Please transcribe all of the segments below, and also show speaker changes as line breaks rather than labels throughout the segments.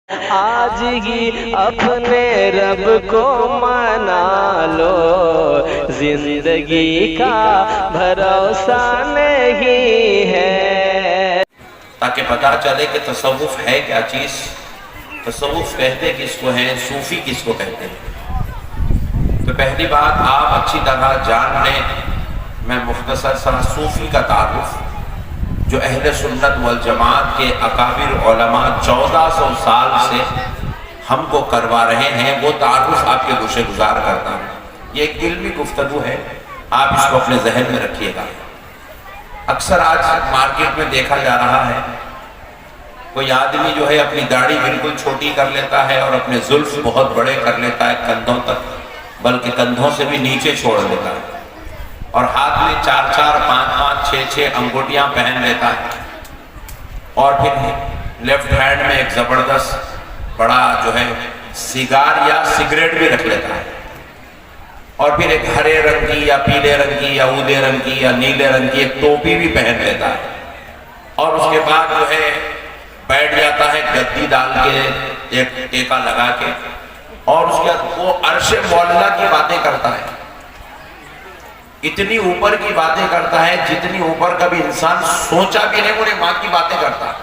آج ہی اپنے رب کو منا لو، زندگی کا بھروسہ نہیں ہے۔
تاکہ پتہ چلے کہ تصوف ہے کیا چیز، تصوف کہتے کس کو ہیں، صوفی کس کو کہتے ہیں۔ تو پہلی بات آپ اچھی طرح جان لیں، میں مختصر سا صوفی کا تعارف جو اہل سنت والجماعت کے اکابر علماء 1400 سال سے ہم کو کروا رہے ہیں، وہ تعارف آپ کے گوشے گزار کرتا ہوں۔ یہ ایک علمی گفتگو ہے، آپ اس کو اپنے ذہن میں رکھیے گا۔ اکثر آج مارکیٹ میں دیکھا جا رہا ہے، کوئی آدمی جو ہے اپنی داڑھی بالکل چھوٹی کر لیتا ہے اور اپنے زلف بہت بڑے کر لیتا ہے کندھوں تک، بلکہ کندھوں سے بھی نیچے چھوڑ لیتا ہے، اور ہاتھ میں 4 5 6 انگوٹیاں پہن لیتا ہے، اور پھر لیفٹ ہینڈ میں ایک زبردست بڑا جو ہے سیگار یا سگریٹ بھی رکھ لیتا ہے، اور پھر ایک ہرے رنگ کی یا پیلے رنگ کی یا اودے رنگ کی یا نیلے رنگ کی ایک ٹوپی بھی پہن لیتا ہے، اور اس کے بعد جو ہے بیٹھ جاتا ہے گدی ڈال کے، ایک ٹیکا لگا کے، اور اس کے بعد وہ عرش معلیٰ کی باتیں کرتا ہے، اتنی اوپر کی باتیں کرتا ہے جتنی اوپر کبھی انسان سوچا بھی نہیں، انہیں ماں کی باتیں کرتا ہے،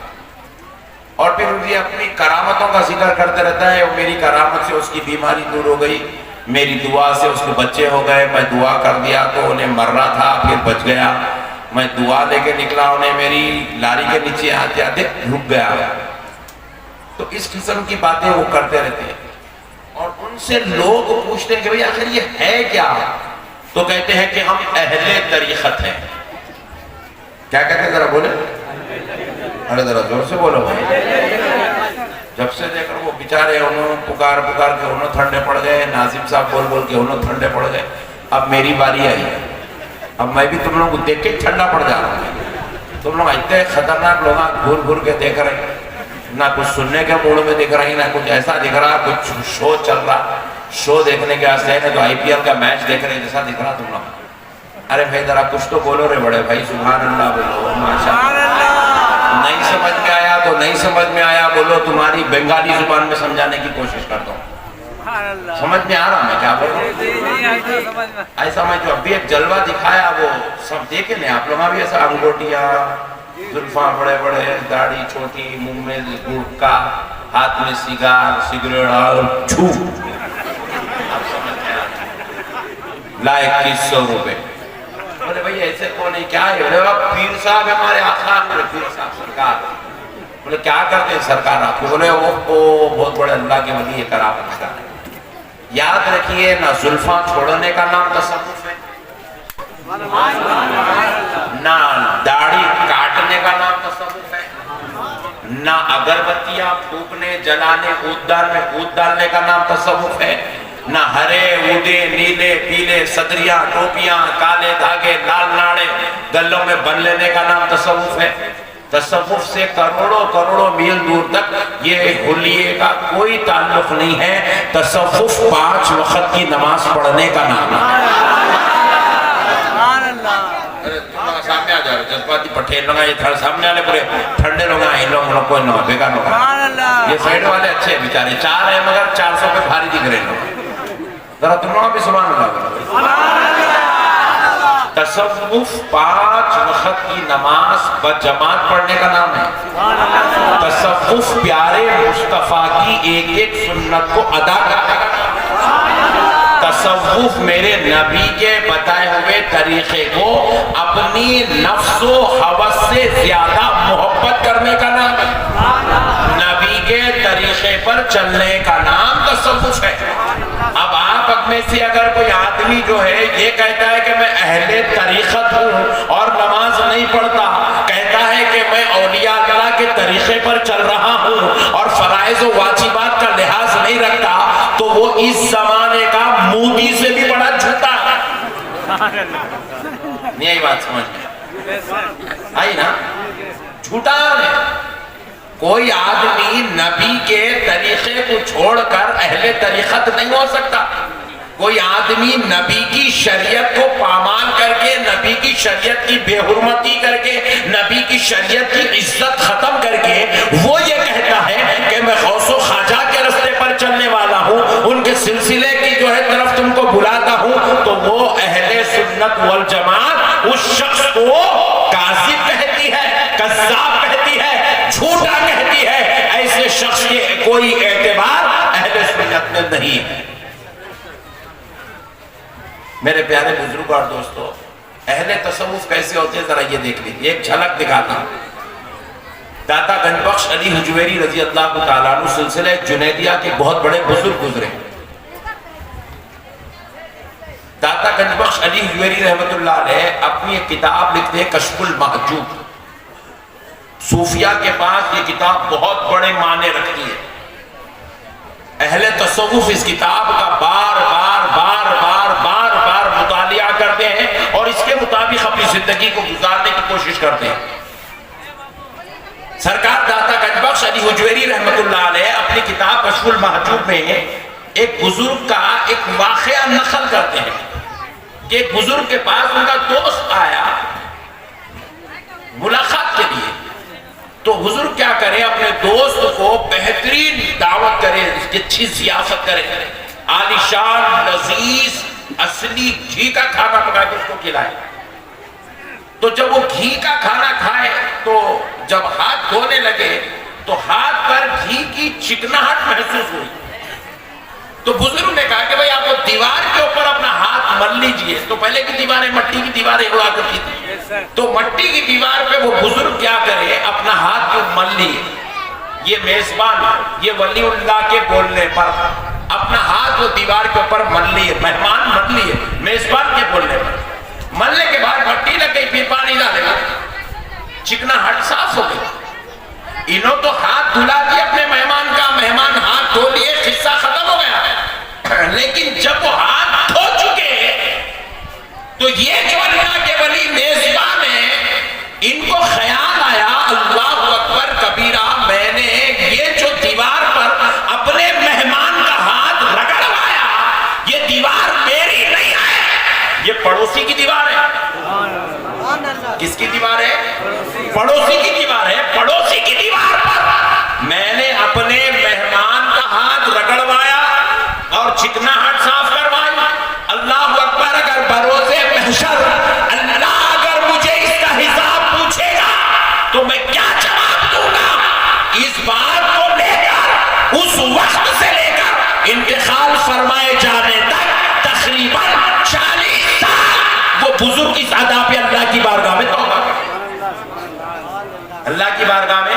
اور پھر انہیں اپنی کرامتوں کا ذکر کرتے رہتا ہے، میری کرامت سے اس کی بیماری دور ہو گئی، میری دعا سے اس کے بچے ہو گئے، میں دعا کر دیا تو انہیں مر رہا تھا پھر بچ گیا، میں دعا لے کے نکلا انہیں میری لاری کے نیچے آتے آتے رک گیا۔ تو اس قسم کی باتیں وہ کرتے رہتے ہیں، اور ان سے لوگ پوچھتے ہیں کہ بھئی آخر یہ ہے کیا؟ تو کہتے ہیں کہ ہم اہل طریقت ہیں۔ کیا کہتے ہیں ذرا بولے؟ ارے ذرا زور سے بولو بھائی۔ جب سے دیکھ کر وہ بیچارے انہوں پکار کے انہوں ٹھنڈے پڑ گئے، ناظم صاحب بول کے انہوں ٹھنڈے پڑ گئے، اب میری باری آئی ہے، اب میں بھی تم لوگوں کو دیکھ کے ٹھنڈا پڑ جا رہا ہوں۔ تم لوگ اتنے خطرناک لوگ گھور کے دیکھ رہے ہیں، نہ کچھ سننے کے موڑ میں دیکھ رہے ہیں، نہ کچھ ایسا دکھ رہا، کچھ شو چل رہا، شو دیکھنے کے واسطے ہے تو IPL کا میچ دیکھ رہے ہیں جیسا دکھ رہا تم لوگ۔ ارے بھائی ذرا کچھ تو بولو رے بڑے بھائی، سبحان اللہ بولو، ماشاءاللہ۔ نہیں سمجھ میں آیا تو نہیں سمجھ میں آیا بولو، تمہاری بنگالی زبان میں سمجھانے کی کوشش کرتا ہوں۔ سمجھ میں آ رہا میں کیا بول رہا ہوں؟ ایسا میں جو ابھی ایک جلوہ دکھایا وہ سب دیکھیں نہیں آپ لوگاں بھی، ایسا انگوٹیاں، زلفاں بڑے بڑے، داڑھی چھوٹی، منہ میں گٹکا، ہاتھ میں سیگار، سگریٹ اور چھو، لائے 2100 روپے۔ بولے بھائی ایسے کون ہے کیا ہے؟ بولے پیر صاحب ہمارے آقا، بولے پیر صاحب سرکار۔ بولے کیا کرتے ہیں سرکار آپ کو؟ بولے وہ بہت بڑے اللہ کے ولی ہے، کرامت کا ہے۔ یاد رکھیے نہ زلفاں چھوڑنے کا نام تصوف ہے، نہ داڑھی کاٹنے کا نام تصوف ہے، نہ اگربتیاں پھونکنے جلانے عود ڈالنے کا نام تصوف ہے، نہ ہرے اودے نیلے پیلے صدریاں ٹوپیاں کالے دھاگے لال ناڑے گلوں میں بن لینے کا نام تصوف ہے۔ تصوف سے کروڑوں میل دور تک یہ حلیے کا کوئی تعلق نہیں ہے، تصوف 5 وقت کی نماز پڑھنے کا نام ہے۔ سامنے آ جاؤ جذباتی پٹھین لوگ یہ تھا سامنے والے پورے ٹھنڈے لوگ ہیں، ان لوگ کوئی نہ بیکار لوگ ہیں، یہ سائیڈ والے اچھے ہیں بیچارے، 4 ہیں مگر 400 پہ بھاری دکھ رہے ہیں۔ ذرا تم لوگوں بھی سبحان اللہ بولو۔ تصوف 5 وقت کی نماز بجماعت پڑھنے کا نام ہے، تصوف پیارے مصطفیٰ کی ایک ایک سنت کو ادا کرنے کا نام ہے، تصوف میرے نبی کے بتائے ہوئے طریقے کو اپنی نفس و حوث سے زیادہ محبت کرنے کا نام ہے، نبی کے طریقے پر چلنے کا نام تصوف ہے۔ اب آپ میں سے اگر کوئی آدمی جو ہے یہ کہتا ہے کہ میں اہل طریقت ہوں اور نماز نہیں پڑھتا، کہتا ہے کہ میں اولیاء اللہ کے طریقے پر چل رہا ہوں اور فرائض و واجبات کا لحاظ نہیں رکھتا، تو وہ اس زمانے کا مودی سے بھی بڑا جھوٹا ہے۔ نہیں بات سمجھ میں آئی نا؟ جھوٹا ہے۔ کوئی آدمی نبی کے طریقے کو چھوڑ کر اہل طریقت نہیں ہو سکتا۔ کوئی آدمی نبی کی شریعت کو پامال کر کے، نبی کی شریعت کی بے حرمتی کر کے، نبی کی شریعت کی عزت ختم کر کے وہ یہ کہتا ہے کہ میں غوث و خالق شخص کے کوئی اعتبار اہل سنت میں نہیں ہے۔ میرے پیارے بزرگ اور دوستو، اہل تصوف کیسے ہوتے ہیں ذرا یہ دیکھ لیجیے، ایک جھلک دکھاتا ہوں۔ داتا گنج بخش علی حجویری رضی اللہ تعالیٰ عنہ سلسلہ جنیدیہ کے بہت بڑے بزرگ گزرے۔ داتا گنج بخش علی حجویری رحمت اللہ علیہ اپنی ایک کتاب لکھتے ہیں کشف المحجوب۔ صوفیہ کے پاس یہ کتاب بہت بڑے معنی رکھتی ہے۔ اہل تصوف اس کتاب کا بار بار بار بار بار بار مطالعہ کرتے ہیں اور اس کے مطابق اپنی زندگی کو گزارنے کی کوشش کرتے ہیں۔ سرکار داتا گنج بخش علی حجویری رحمت اللہ علیہ اپنی کتاب کشف المحجوب میں ایک بزرگ کا ایک واقعہ نقل کرتے ہیں کہ ایک بزرگ کے پاس ان کا دوست آیا ملاقات کے لیے، تو بزرگ کیا کرے، اپنے دوست کو بہترین دعوت کرے، اس کی اچھی ضیافت کرے، عالیشان لذیذ اصلی گھی کا کھانا پکا کے اس کو کھلائے۔ تو جب وہ گھی کا کھانا کھائے تو جب ہاتھ دھونے لگے تو ہاتھ پر گھی کی چکناہٹ محسوس ہوئی۔ تو بزرگ نے کہا کہ بھئی آپ کو دیوار کے اوپر اپنا ہاتھ مل لیجئے۔ تو پہلے کی دیواریں مٹی کی دیواریں ہوا کرتی تھی، تو مٹی کی دیوار پہ وہ بزرگ کیا کرے، اپنا ہاتھ جو مل لیے۔ یہ میزبان، یہ ولی اللہ کے بولنے پر اپنا ہاتھ وہ دیوار کے اوپر مل لیے، مہمان مل لیے میزبان کے بولنے پر۔ ملنے کے بعد مٹی لگ گئی، پھر پانی ڈالے گا، چکناہٹ صاف ہو گئی۔ انہوں تو ہاتھ دھلا دیا اپنے مہمان کا، مہمان ہاتھ دھو لیے، قصہ ختم ہو گیا۔ لیکن جب وہ ہاتھ دھو چکے تو یہ جو اللہ کے ولی میزبان ہیں، ان کو خیال آیا اللہ اکبر کبیرہ، میں نے یہ جو دیوار پر اپنے مہمان کا ہاتھ رگڑوایا، یہ دیوار میری نہیں ہے، یہ پڑوسی کی دیوار ہے۔ کس کی دیوار ہے؟ پڑوسی کی دیوار ہے۔ پڑوسی کی دیوار پر میں نے اپنے مہمان کا ہاتھ رگڑوایا اور چکناہٹ صاف کروائی۔ اللہ اکبر، اگر بروز محشر اللہ اگر مجھے اس کا حساب پوچھے گا تو میں کیا جواب دوں گا؟ اس بات کو لے کر اس وقت سے لے کر انتقال فرمائے جانے تک تقریباً 40 سال وہ بزرگ اس ادا پہ اللہ کی بارگاہ میں توبہ کرتے، اللہ کی بارگاہ میں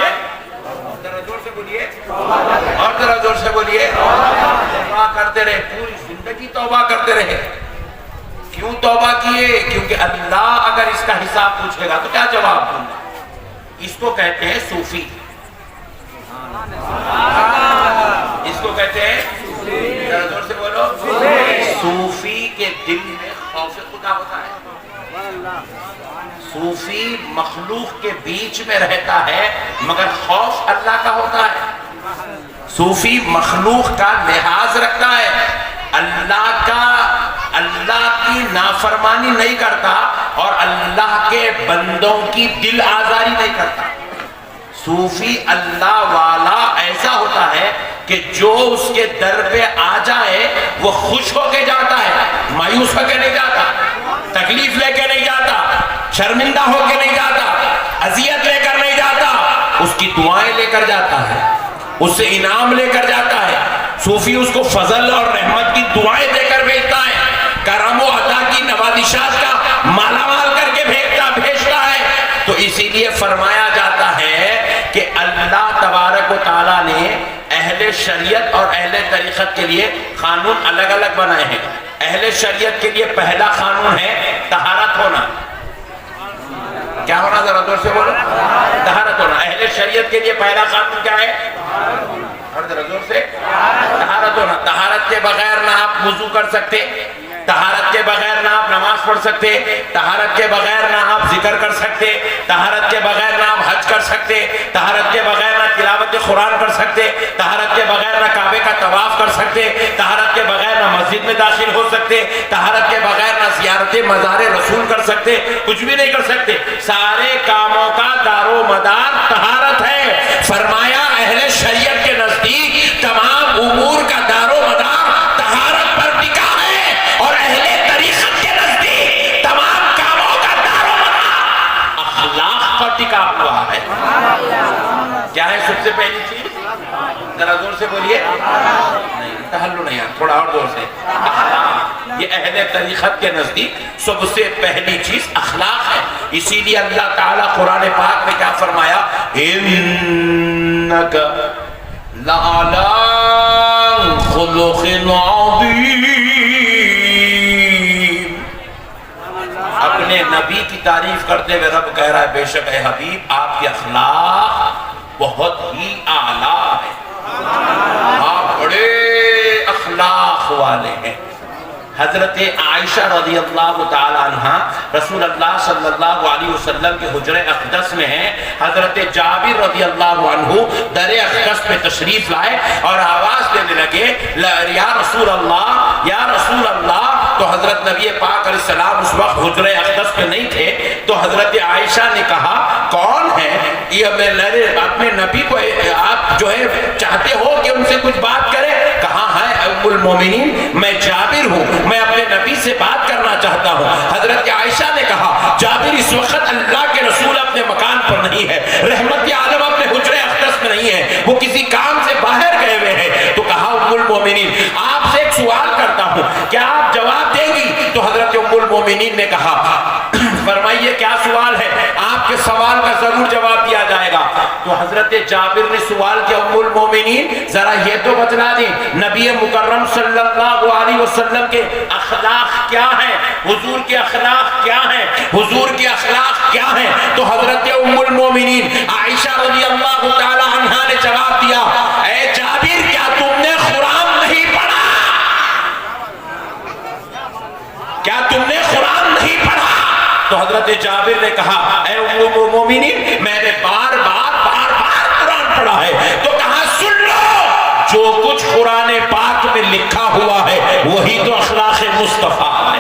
ذرا زور سے بولیے اور ذرا زور سے بولیے، توبہ کرتے رہے، پوری زندگی توبہ کرتے رہے۔ کیوں توبہ کیے؟ کیونکہ اللہ اگر اس کا حساب پوچھے گا تو کیا جواب دوں گا؟ اس کو کہتے ہیں صوفی، اس کو کہتے ہیں ذرا زور سے بولو، صوفی کے دل میں خوف خدا ہوتا ہے۔ صوفی مخلوق کے بیچ میں رہتا ہے مگر خوف اللہ کا ہوتا ہے۔ صوفی مخلوق کا لحاظ رکھتا ہے، اللہ کی نافرمانی نہیں کرتا اور اللہ کے بندوں کی دل آزاری نہیں کرتا۔ صوفی اللہ والا ایسا ہوتا ہے کہ جو اس کے در پہ آ جائے وہ خوش ہو کے جاتا ہے، مایوس ہو کے نہیں جاتا، تکلیف لے کے نہیں جاتا، شرمندہ ہو کے نہیں جاتا، اذیت لے کر نہیں جاتا، اس کی دعائیں لے کر جاتا ہے، اس سے انعام لے کر جاتا ہے۔ صوفی اس کو فضل اور رحمت کی دعائیں دے کر بھیجتا ہے، کرم و عطا کی نوازشات کا مالا مال کر کے بھیجتا ہے۔ تو اسی لیے فرمایا جاتا ہے کہ اللہ تبارک و تعالیٰ نے اہل شریعت اور اہل طریقت کے لیے قانون الگ الگ بنائے ہیں۔ اہل شریعت کے لیے پہلا قانون ہے طہارت ہونا۔ کیا ہونا؟ ذرا دور سے بولو، طہارت ہونا۔ اہل شریعت کے لیے پہلا قانون کیا ہے؟ اور ذرا زور سے، طہارت ہونا۔ طہارت کے بغیر نہ آپ وضو کر سکتے، طہارت کے بغیر نہ آپ نماز پڑھ سکتے، طہارت کے بغیر نہ آپ ذکر کر سکتے، طہارت کے بغیر نہ آپ حج کر سکتے، طہارت کے بغیر نہ تلاوت قرآن کر سکتے، طہارت کے بغیر نہ کعبے کا طواف کر سکتے، طہارت کے بغیر نہ مسجد میں داخل ہو سکتے، طہارت کے بغیر نہ زیارت مزار رسول کر سکتے، کچھ بھی نہیں کر سکتے۔ سارے کاموں کا دار و مدار طہارت ہے۔ فرمایا اہل شریعت کے نزدیک تمام امور کا دار و مدار طہارت پر ٹکا ہے، اور اہل طریقت کے نزدیک تمام کاموں کا دار و مدار اخلاق پر ٹکا ہوا ہے۔ کیا ہے سب سے پہلی چیز؟ ذرا زور سے بولیے. نہیں تہلو نہیں ہے, تھوڑا اور زور سے. یہ اہل طریقت کے نزدیک سب سے پہلی چیز اخلاق ہے. اسی لیے اللہ تعالیٰ قرآن پاک میں کیا فرمایا, اِنَّكَ لَعَلَىٰ خُلُقٍ عَظِيمٍ. اپنے نبی کی تعریف کرتے ہوئے رب کہہ رہا ہے بے شک اے حبیب آپ کے اخلاق بہت ہی اعلیٰ ہے, آپ بڑے اخلاق والے ہیں. حضرت عائشہ رضی اللہ تعالی عنہ رسول اللہ صلی اللہ علیہ وسلم کے حجرِ اقدس میں ہیں. حضرت جابر رضی اللہ عنہ در اقدس پہ تشریف لائے اور آواز دینے لگے یا رسول اللہ یا رسول اللہ. تو حضرت نبی پاک علیہ السلام اس وقت حجرِ اقدس پہ نہیں تھے. تو حضرت عائشہ نے کہا کون ہے یہ, اپنے نبی کو آپ جو ہے چاہتے ہو کہ ان سے کچھ بات کرے؟ کہاں ہے ام المومنین, میں جابر ہوں, میں اپنے نبی سے بات کرنا چاہتا ہوں. حضرت عائشہ نے کہا جابر اس وقت اللہ کے رسول اپنے مکان پر نہیں ہے, رحمت عالم اپنے حجرِ اقدس میں نہیں ہے, وہ کسی کام سے باہر گئے ہوئے ہیں. تو کہا ام المومنین آپ سے ایک سوال کرتا ہوں, کیا آپ جواب دیں گی؟ تو حضرت ام المومنین نے کہا فرمائیے کیا سوال ہے, آپ کے سوال کا ضرور جواب دیا جائے گا. تو حضرت جابر نے سوال کیا ام المومنین ذرا یہ تو بتلا دیں نبی مکرم صلی اللہ علیہ وسلم کے اخلاق کیا ہیں, حضور کے اخلاق کیا ہیں, حضور کے اخلاق کیا ہیں؟ تو حضرت ام المومنین عائشہ رضی اللہ تعالی عنہا نے جواب دیا اے جابر کیا تم نے قرآن نہیں پڑھا, کیا تم نے قرآن نہیں پڑھا؟ تو حضرت جابر نے کہا اے ام المومنین میں نے بار بار قرآن پڑھا ہے. تو کہا سن لو, جو کچھ قرآن پاک میں لکھا ہوا ہے وہی تو اخلاق مصطفیٰ ہے,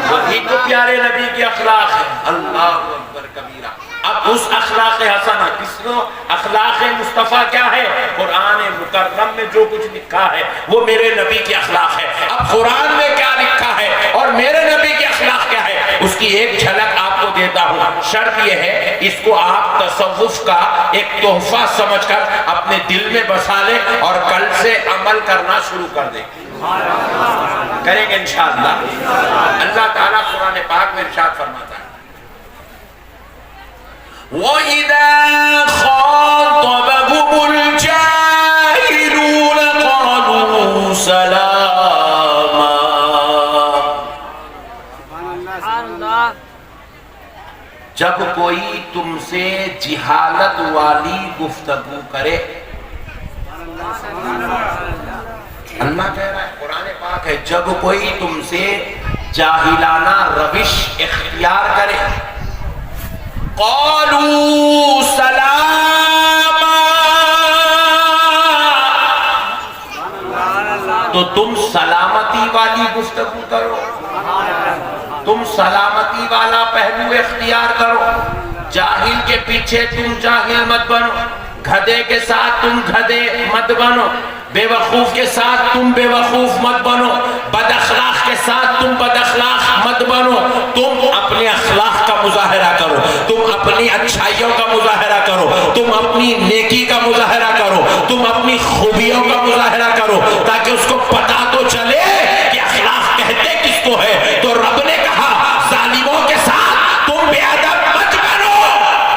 وہی تو پیارے نبی کے اخلاق ہے. اللہ اکبر کبیرہ. اب اس اخلاق حسنہ کس کو اخلاق مصطفیٰ کیا ہے؟ قرآن مکرم میں جو کچھ لکھا ہے وہ میرے نبی کے اخلاق ہے. اب قرآن میں کیا لکھا ہے اور میرے نبی کے اخلاق کیا ہے اس کی ایک جھلک آپ کو دیتا ہوں. شرط یہ ہے اس کو آپ تصوف کا ایک تحفہ سمجھ کر اپنے دل میں بسا لیں اور کل سے عمل کرنا شروع کر دیں. کریں گے انشاءاللہ. اللہ تعالیٰ قرآن پاک میں ارشاد فرماتا ہے وَإِذَا خَاطَبَهُمُ الْجَاهِلُونَ قَالُوا سَلَامًا. جب کوئی تم سے جہالت والی گفتگو کرے, اللہ کہہ رہا ہے قرآن پاک ہے جب کوئی تم سے جاہلانہ روش اختیار کرے قالوا سلاما, تو تم سلامتی والی گفتگو کرو, تم سلامتی والا پہلو اختیار کرو. جاہل کے پیچھے تم جاہل مت بنو, گدھے کے ساتھ تم گدھے مت بنو, بے وقوف کے ساتھ تم بے وقوف مت بنو, بد اخلاق کے ساتھ تم بد اخلاق مت بنو. تم اپنے اخلاق کا مظاہرہ کرو, تم اپنی اچھائیوں کا مظاہرہ کرو, تم اپنی نیکی کا مظاہرہ کرو, تم اپنی خوبیوں کا مظاہرہ کرو تاکہ اس کو پتا تو چلے کہ اخلاق کہتے کس کو ہے. تو رب نے کہا ظالموں کے ساتھ تم بے ادب مت بنو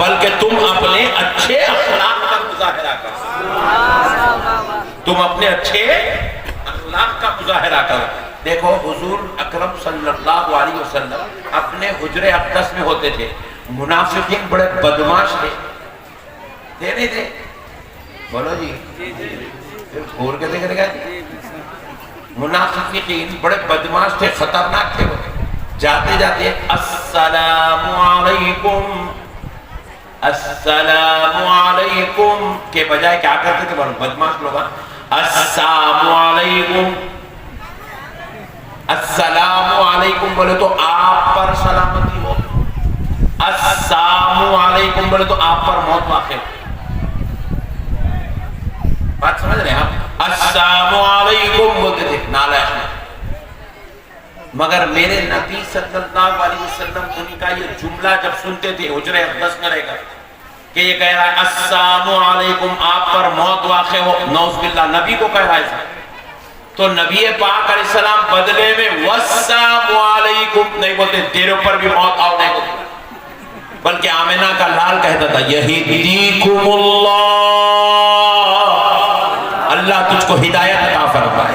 بلکہ تم اپنے اچھے اخلاق کا مظاہرہ کرو, تم اپنے اچھے اخلاق کا مظاہرہ کرو. دیکھو حضور اکرم صلی اللہ علیہ وسلم اپنے حجرِ اقدس میں ہوتے تھے. منافقین بڑے بدماش تھے نہیں تھے؟ بولو جی, پھر گھور کے دیکھ رہے گا. منافقین بڑے بدماش تھے, خطرناک تھے. وہ جاتے جاتے السلام علیکم السلام علیکم کے بجائے کیا کرتے تھے بدماش لوگ؟ السلام علیکم السلام علیکم بولے تو آپ پر سلامتی ہو, السلام علیکم بولے تو آپ پر موت واقع ہو. بات سمجھ رہے ہیں آپ؟ السلام علیکم بولتے تھے نالائق میں. مگر میرے نبی صلی اللہ علیہ وسلم ان کا یہ جملہ جب سنتے تھے حجرِ اقدس میں رہ کر کہ یہ کہہ رہا ہے السلام علیکم، آپ پر موت واقع ہو، نعوذ باللہ، نبی کو کہہ رہا ہے. تو نبی پاک علیہ السلام بدلے میں والسلام علیکم نہیں بولتے، تیرے اوپر بھی موت آؤ نہیں بولتے، بلکہ آمنہ کا لال کہتا تھا یہدیکم اللہ، اللہ تجھ کو ہدایت عطا فرمائے.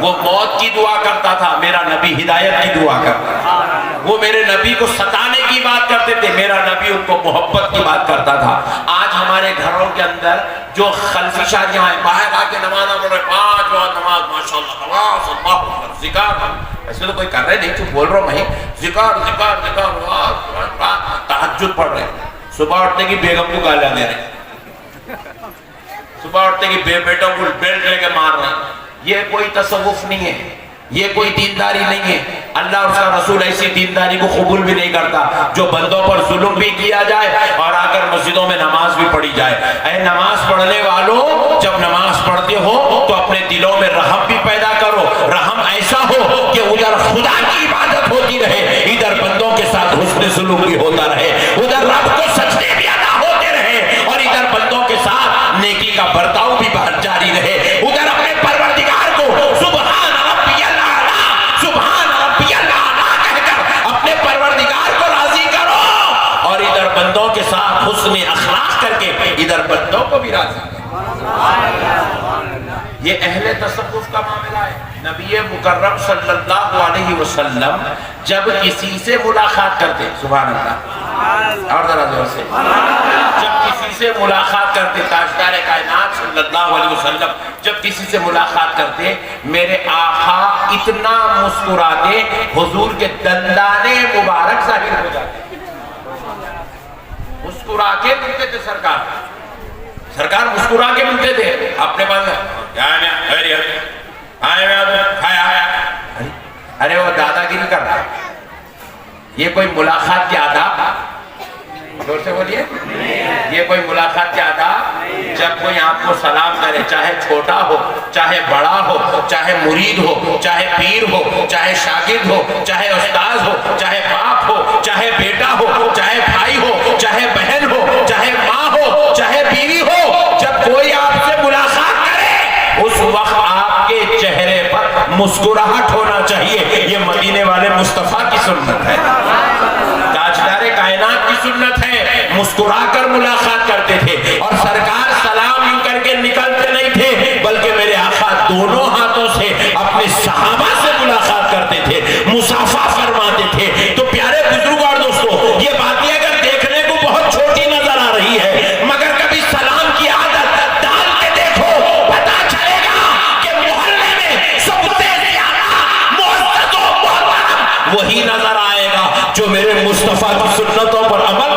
وہ موت کی دعا کرتا تھا، میرا نبی ہدایت کی دعا کرتا تھا. وہ میرے نبی کو ستانے کی بات کرتے تھے، میرا نبی ان کو محبت کی بات کرتا تھا. آج ہمارے گھروں کے اندر جو خلفی شادیاں ہیں، باہر آ کے نماز پڑھ رہے، 5 وقت نماز، ماشاءاللہ، نماز، اللہ اکبر، ذکر، ایسے تو کوئی کر رہے نہیں، تو بول رہا ہوں میں، ذکر ذکر ذکر، تہجد پڑھ رہے، صبح اٹھنے کی بیگم کو گالیاں دے رہے، صبح اٹھنے کی بیٹوں کو بیلٹ لے کے مار رہے ہیں. یہ کوئی تصوف نہیں ہے، یہ کوئی دینداری نہیں ہے. اللہ اور اس کا رسول ایسی دینداری کو قبول بھی نہیں کرتا جو بندوں پر ظلم بھی کیا جائے اور آ کر مسجدوں میں نماز بھی پڑھی جائے. اے نماز پڑھنے والوں، جب نماز پڑھتے ہو تو اپنے دلوں میں رحم بھی پیدا کرو. رحم ایسا ہو کہ ادھر خدا کی عبادت ہوتی رہے، ادھر بندوں کے ساتھ حسن سلوک بھی ہوتا رہے، ادھر رب کو سجدے بھی ادا ہوتے رہے اور ادھر بندوں کے ساتھ نیکی کا برتاؤ بھی جاری رہے. ادھر اپنے پروردگار کو سبحان ربی الاعلیٰ، سبحان ربی الاعلیٰ کہہ کر اپنے پروردگار کو راضی کرو اور ادھر بندوں کے ساتھ حسن اخلاق کر کے ادھر بندوں کو بھی راضی کرو. یہ اہل تصوف کا معاملہ ہے. نبی مکرم صلی اللہ علیہ وسلم جب کسی سے ملاقات کرتے، سبحان اللہ، اور ذرا زور سے، جب کسی سے ملاقات کرتے، تاجدار کائنات صلی اللہ علیہ وسلم جب کسی سے ملاقات کرتے، میرے آقا اتنا مسکراتے حضور کے دندان مبارک ظاہر ہو جاتے. مسکرا کے ملتے تھے سرکار مسکرا کے ملتے تھے. اپنے پاس ارے وہ دادا گیری کر رہا ہے. یہ کوئی ملاقات کے آداب، زور سے بولیے، یہ کوئی ملاقات کے آداب؟ جب کوئی آپ کو سلام کرے، چاہے چھوٹا ہو، چاہے بڑا ہو، چاہے مرید ہو، چاہے پیر ہو، چاہے شاگرد ہو، چاہے استاذ ہو، چاہے باپ ہو، چاہے بیٹا ہو، چاہے بھائی ہو، چاہے بہن ہو، چاہے ماں ہو، چاہے بیوی ہو، جب کوئی آپ سے ملاقات کرے اس وقت آپ کے چہرے پر مسکراہٹ ہونا چاہیے. یہ مدینے والے مصطفیٰ کی سنت ہے، تاجدار کائنات کی سنت ہے. مسکرا کر ملاقات کرتے تھے اور سرکار سلام یوں کر کے نکلتے نہیں تھے، بلکہ میرے آقا دونوں ہاتھوں سے اپنے صحابہ سے ملاقات کرتے تھے، مصافحہ فرماتے تھے. تو پیارے بزرگ اور دوستو، یہ باتیں اگر دیکھنے کو بہت چھوٹی نظر آ رہی ہے، مگر کبھی سلام کی عادت ڈال کے دیکھو، پتا چلے گا کہ محلے میں سب سے زیادہ معزز و محترم وہی نظر آئے گا جو میرے مصطفیٰ کی سنتوں پر عمل